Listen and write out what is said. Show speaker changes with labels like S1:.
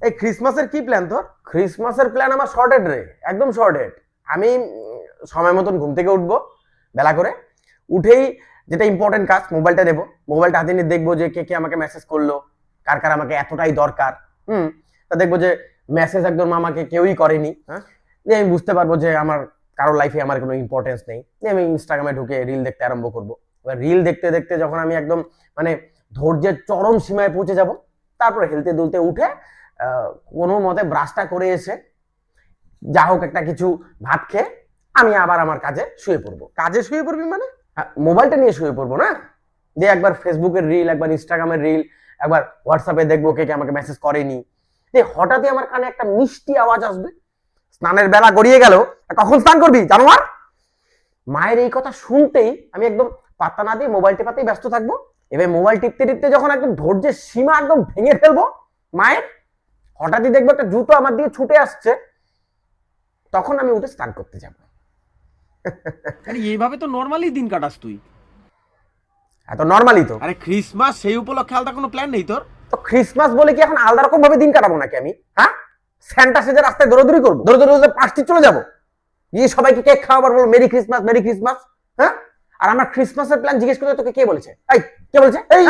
S1: এই ক্রিসমাসের কি প্ল্যান তোর? ক্রিসমাসের প্ল্যান আমার শর্টেড রে, একদম শর্টেড। আমি সময় মতন ঘুম থেকে উঠবো বেলা করে, উঠেই যেটা ইম্পর্টেন্ট কাজ মোবাইলটা নেবো, মোবাইলটা হাতে নিয়ে দেখবো যে কে কে আমাকে মেসেজ করলো, কার কার আমাকে এতটাই দরকার। তা দেখবো যে মেসেজ একদম আমাকে কেউই করেনি, হ্যাঁ, দিয়ে আমি বুঝতে পারবো যে আমার কারোর লাইফে আমার কোনো ইম্পর্টেন্স নেই। দিয়ে আমি ইনস্টাগ্রামে ঢুকে রিল দেখতে আরম্ভ করবো। এবার রিল দেখতে দেখতে যখন আমি একদম মানে ধৈর্যের চরম সীমায় পৌঁছে যাব, তারপরে হেলতে দুলতে উঠে কোনো মতে ব্রাশটা করে এসে যা হোক একটা কিছু ভাত খেয়ে আমি আবার আমার কাজে শুয়ে পড়বো। কাজে শুয়ে পড়বি মানে? মোবাইলটা নিয়ে শুয়ে পড়বো না, যে একবার ফেসবুকের রিল, একবার ইনস্টাগ্রামের রিল, একবার হোয়াটসঅ্যাপে দেখবো কে কে আমাকে মেসেজ করেনি। হঠাৎই আমার কানে একটা মিষ্টি আওয়াজ আসবে, স্নানের বেলা গড়িয়ে গেল, কখন স্নান করবি জানোয়ার? মায়ের এই কথা শুনতেই আমি একদম পাত্তা না দিয়ে মোবাইল টেপাতেই ব্যস্ত থাকবো। এবার মোবাইল টিপতে টিপতে যখন একদম ধৈর্যের সীমা একদম ভেঙে ফেলবো মায়ের, হঠাৎই দেখবো একটা জুতো আমার দিকে ছুটে আসছে, তখন আমি উঠে স্নান করতে যাবো।
S2: আরে এইভাবে তো নরমালি দিন কাটাস তুই।
S1: এত নরমালি তো।
S2: আরে ক্রিসমাস সেই উপলক্ষে আলাদা কোনো প্ল্যান নেই তোর?
S1: তো ক্রিসমাস বলে কি এখন আলাদা রকম ভাবে দিন কাটাবো নাকি আমি? হ্যাঁ, স্যান্টা সেজে রাস্তায় দৌড়াদৌড়ি করবো, দৌড়ে পাঁচটি চলে যাবো, গিয়ে সবাইকে কেক খাওয়াবার বলো মেরি ক্রিসমাস মেরি ক্রিসমাস। হ্যাঁ, আর আমার ক্রিসমাসের প্ল্যান জিজ্ঞেস করতে তোকে কে বলেছে? এই কে বলেছে? এই